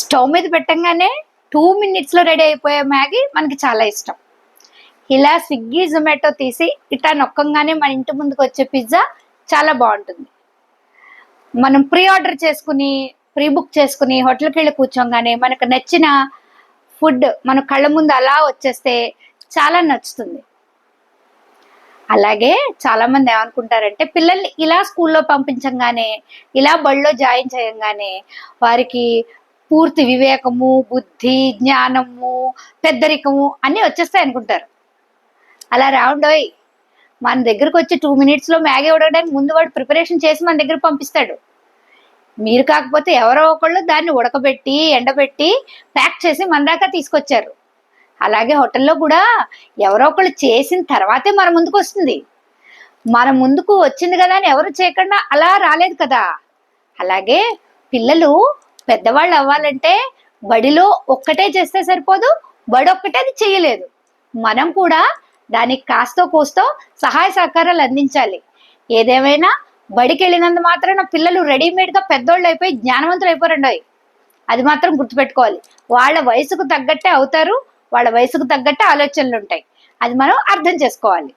Stove మీద పెట్టంగానే 2 minutes లో రెడీ అయిపోయే మ్యాగీ మనకి చాలా ఇష్టం. ఇలా స్విగ్గీ జొమాటో తీసి ఇట్లా నొక్కంగానే మన ఇంటి ముందుకు వచ్చే పిజ్జా చాలా బాగుంటుంది. మనం ప్రీ ఆర్డర్ చేసుకుని ప్రీ బుక్ చేసుకుని హోటల్కి వెళ్ళి కూర్చోగానే మనకు నచ్చిన ఫుడ్ మన కళ్ళ ముందు అలా వచ్చేస్తే చాలా నచ్చుతుంది. అలాగే చాలా మంది ఏమనుకుంటారంటే పిల్లల్ని ఇలా స్కూల్లో పంపించంగానే ఇలా బడిలో జాయిన్ చేయంగానే వారికి పూర్తి వివేకము, బుద్ధి, జ్ఞానము, పెద్దరికము అన్నీ వచ్చేస్తాయి అనుకుంటారు. అలా రావుండోయ్. మన దగ్గరకు వచ్చి 2 minutes లో మ్యాగీ ఉడకడానికి ముందు వాడు ప్రిపరేషన్ చేసి మన దగ్గర పంపిస్తాడు. మీరు కాకపోతే ఎవరో ఒకళ్ళు దాన్ని ఉడకబెట్టి ఎండబెట్టి ప్యాక్ చేసి మన దాకా తీసుకొచ్చారు. అలాగే హోటల్లో కూడా ఎవరో ఒకళ్ళు చేసిన తర్వాతే మన ముందుకు వస్తుంది. మన ముందుకు వచ్చింది కదా అని ఎవరు చేయకుండా అలా రాలేదు కదా. అలాగే పిల్లలు పెద్దవాళ్ళు అవ్వాలంటే బడిలో ఒక్కటే చేస్తే సరిపోదు, బడి ఒక్కటే అది చేయలేదు. మనం కూడా దానికి కాస్తో కోస్తో సహాయ సహకారాలు అందించాలి. ఏదేమైనా బడికి వెళ్ళినంత మాత్రాన పిల్లలు రెడీమేడ్గా పెద్దోళ్ళు అయిపోయి జ్ఞానవంతులు అయిపోరండి. అది మాత్రం గుర్తుపెట్టుకోవాలి. వాళ్ళ వయసుకు తగ్గట్టే అవుతారు, వాళ్ళ వయసుకు తగ్గట్టే ఆలోచనలు ఉంటాయి. అది మనం అర్థం చేసుకోవాలి.